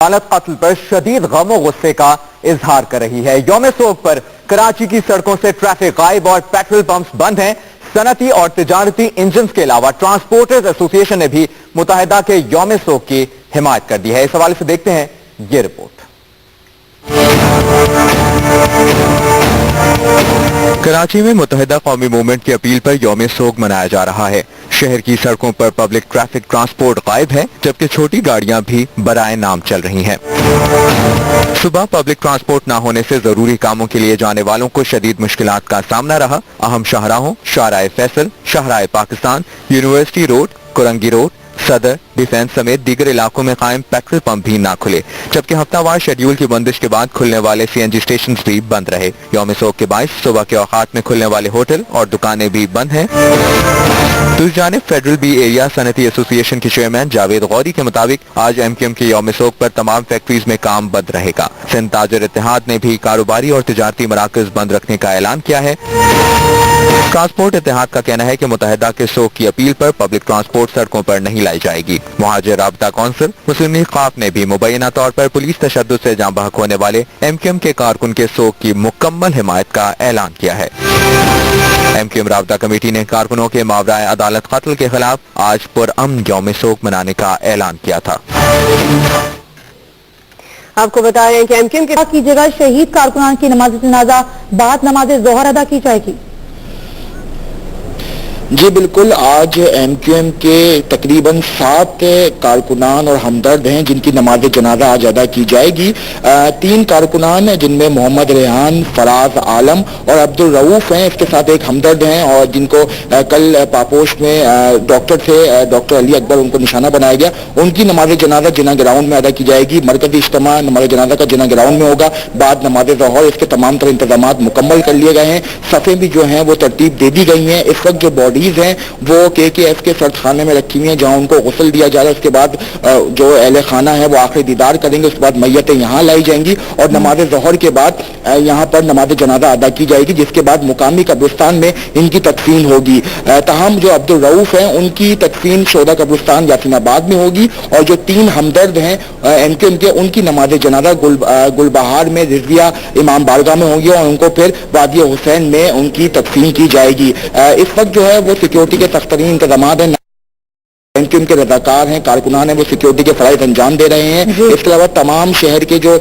عدالت قتل پر شدید غم و غصے کا اظہار کر رہی ہے۔ یوم سوگ پر کراچی کی سڑکوں سے ٹریفک غائب اور پیٹرول پمپس بند ہیں۔ صنعتی اور تجارتی انجنز کے علاوہ ٹرانسپورٹرز ایسوسی ایشن نے بھی متحدہ کے یوم سوگ کی حمایت کر دی ہے۔ اس حوالے سے دیکھتے ہیں یہ رپورٹ۔ کراچی میں متحدہ قومی موومنٹ کی اپیل پر یوم سوگ منایا جا رہا ہے۔ شہر کی سڑکوں پر پبلک ٹریفک ٹرانسپورٹ غائب ہے، جبکہ چھوٹی گاڑیاں بھی برائے نام چل رہی ہیں۔ صبح پبلک ٹرانسپورٹ نہ ہونے سے ضروری کاموں کے لیے جانے والوں کو شدید مشکلات کا سامنا رہا۔ اہم شاہراہوں شاہراہ فیصل، شاہراہ Pakistan, university road, Korangi road, صدر، ڈیفینس سمیت دیگر علاقوں میں قائم پیٹرول پمپ بھی نہ کھلے، جبکہ ہفتہ وار شیڈیول کی بندش کے بعد کھلنے والے سی این جی اسٹیشنز بھی بند رہے۔ یوم سوگ کے باعث صبح کے اوقات میں کھلنے والے ہوٹل اور دکانیں بھی بند ہیں۔ دوسری جانب فیڈرل بی ایریا صنعتی ایسوسی ایشن کے چیئرمین جاوید غوری کے مطابق آج ایم کیو ایم کے یوم سوگ پر تمام فیکٹریز میں کام بند رہے گا۔ سندھ تاجر اتحاد نے بھی کاروباری اور تجارتی مراکز بند رکھنے کا اعلان کیا ہے۔ ٹرانسپورٹ اتحاد کا کہنا ہے کہ متحدہ کے سوگ کی اپیل پر پبلک ٹرانسپورٹ سڑکوں پر نہیں لائی جائے گی۔ مہاجر رابطہ کونسل مسلم لیگ خاف نے بھی مبینہ طور پر پولیس تشدد سے جاں بحق ہونے والے ایم کیو ایم کے کارکن کے سوگ کی مکمل حمایت کا اعلان کیا ہے۔ ایم کیو ایم رابطہ کمیٹی نے کارکنوں کے ماورائے عدالت قتل کے خلاف آج پرامن یوم سوگ منانے کا اعلان کیا تھا۔ آپ کو بتا رہے ہیں کہ ایم کیو ایم کی جگہ شہید کارکنان کی نماز جنازہ بعد نماز ظہر ادا کی جائے گی۔ جی بالکل، آج ایم کیو ایم کے تقریباً 7 کارکنان اور ہمدرد ہیں جن کی نماز جنازہ آج ادا کی جائے گی۔ 3 کارکنان جن میں محمد ریحان، فراز عالم اور عبدالرؤوف ہیں، اس کے ساتھ ایک ہمدرد ہیں اور جن کو کل پاپوش میں ڈاکٹر تھے، ڈاکٹر علی اکبر، ان کو نشانہ بنایا گیا۔ ان کی نماز جنازہ جناح گراؤنڈ میں ادا کی جائے گی۔ مرکزی اجتماع نماز جنازہ کا جناح گراؤنڈ میں ہوگا۔ بعد نماز ظہر اس کے تمام تر انتظامات مکمل کر لیے گئے ہیں۔ صفیں بھی جو ہیں وہ ترتیب دے دی گئی ہیں۔ اس وقت جو باڈیز ہیں وہ کے ایف کے سرد خانے میں رکھی ہوئی ہیں جہاں ان کو غسل دیا جا رہا ہے۔ اس کے بعد جو اہل خانہ ہے وہ آخری دیدار کریں گے، اس کے بعد میتیں یہاں لائی جائیں گی اور نماز ظہر کے بعد یہاں پر نماز جنازہ ادا کی جائے گی، جس کے بعد مقامی قبرستان میں ان کی تدفین ہوگی۔ تاہم جو عبدالرؤوف ہیں ان کی تدفین شہداء قبرستان یاسین آباد میں ہوگی اور جو 3 ہمدرد ہیں ایم کیو ایم کے، ان کی نماز جنازہ گل بہار میں رضویہ امام بارگاہ میں ہوگی اور ان کو پھر وادی حسین میں ان کی تدفین کی جائے گی۔ اس وقت جو ہے وہ سیکیورٹی کے سخت ترین انتظامات ہیں۔ ایم کیو ایم کے رضاکار ہیں، کارکنان ہیں، وہ سیکیورٹی کے فرائض انجام دے رہے ہیں۔ اس کے علاوہ تمام شہر کے جو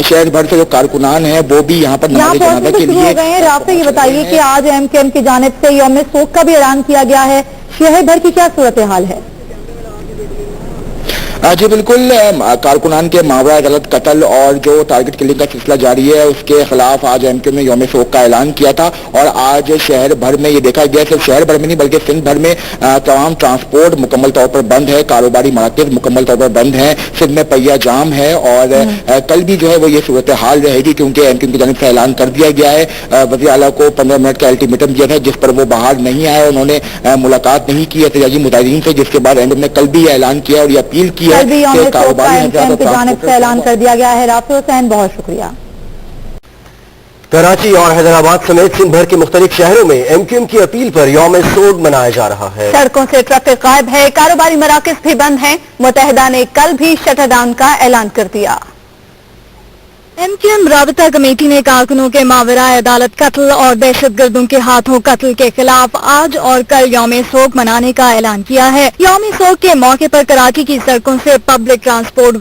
شہر بھر سے جو کارکنان ہیں وہ بھی یہاں پر نماز جنازہ کے لیے رابطہ۔ یہ بتائیے کہ آج ایم کیو ایم کی جانب سے یوم سوگ کا بھی اعلان کیا گیا ہے، شہر بھر کی کیا صورتحال ہے؟ جی بالکل، کارکنان کے ماورائے عدالت قتل اور جو ٹارگٹ کلنگ کا سلسلہ جاری ہے اس کے خلاف آج ایم کیو ایم نے یوم سوگ کا اعلان کیا تھا اور آج شہر بھر میں یہ دیکھا گیا، صرف شہر بھر میں نہیں بلکہ سندھ بھر میں تمام ٹرانسپورٹ مکمل طور پر بند ہے، کاروباری مراکز مکمل طور پر بند ہیں، سندھ میں پہیا جام ہے اور کل بھی جو ہے وہ یہ صورتحال رہے گی کیونکہ ایم کیو ایم کی جانب سے اعلان کر دیا گیا ہے۔ وزیر اعلیٰ کو 15 منٹ کا الٹیمیٹم دیا تھا جس پر وہ باہر نہیں آئے، انہوں نے ملاقات نہیں کی احتجاجی مظاہرین سے، جس کے بعد ایم کیو ایم نے کل بھی یہ اعلان کیا اور یہ اپیل کی ہے کہ کی جانب سے اعلان کر دیا گیا ہے۔ رافع حسین، بہت شکریہ۔ کراچی اور حیدرآباد سمیت سندھ بھر کے مختلف شہروں میں ایم کیو ایم کی اپیل پر یوم سوگ منایا جا رہا ہے۔ سڑکوں سے ٹریفک غائب ہے، کاروباری مراکز بھی بند ہیں۔ متحدہ نے کل بھی شٹر ڈاؤن کا اعلان کر دیا۔ ایم کیو ایم رابطہ کمیٹی نے کارکنوں کے ماورائے عدالت قتل اور دہشت گردوں کے ہاتھوں قتل کے خلاف آج اور کل یوم سوگ منانے کا اعلان کیا ہے۔ یوم سوگ کے موقع پر کراچی کی سڑکوں سے پبلک ٹرانسپورٹ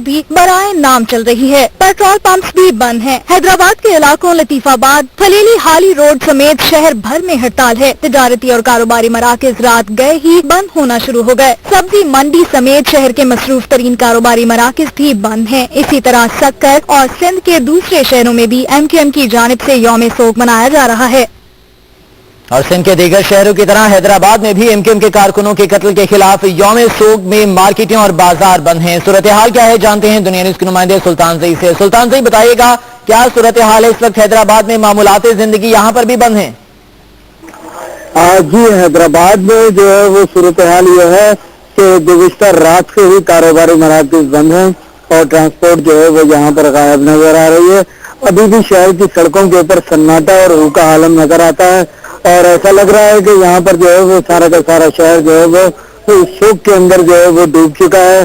بھی برائے نام چل رہی ہے، پیٹرول پمپس بھی بند ہیں۔ حیدرآباد کے علاقوں لطیف آباد، پھلیلی حالی روڈ سمیت شہر بھر میں ہڑتال ہے۔ تجارتی اور کاروباری مراکز رات گئے ہی بند ہونا شروع ہو گئے۔ سبزی منڈی سمیت شہر کے مصروف ترین کاروباری مراکز بھی بند ہیں۔ اسی طرح سکر اور سندھ کے دوسرے شہروں میں بھی ایم کیو ایم کی جانب سے یوم سوگ منایا جا رہا ہے۔ اور سندھ کے دیگر شہروں کی طرح حیدرآباد میں بھی ایم کیو ایم کے کارکنوں کے قتل کے خلاف یوم سوگ میں مارکیٹیں اور بازار بند ہیں۔ صورتحال کیا ہے جانتے ہیں دنیا نیوز کے نمائندے سلطان زئی سے۔ سلطان زئی، بتائیے گا کیا صورتحال ہے اس وقت حیدرآباد میں؟ معمولات زندگی یہاں پر بھی بند ہیں؟ جی، حیدرآباد میں جو ہے وہ صورتحال یہ ہے کہ گزشتہ رات سے ہی کاروباری مراکز بند ہیں اور ٹرانسپورٹ جو ہے وہ یہاں پر غائب نظر آ رہی ہے۔ ابھی بھی شہر کی سڑکوں کے اوپر سناٹا اور ہو کا عالم نظر آتا ہے اور ایسا لگ رہا ہے کہ یہاں پر جو ہے وہ سارا کا سارا شہر جو ہے وہ سوگ کے اندر جو ہے وہ ڈوب چکا ہے۔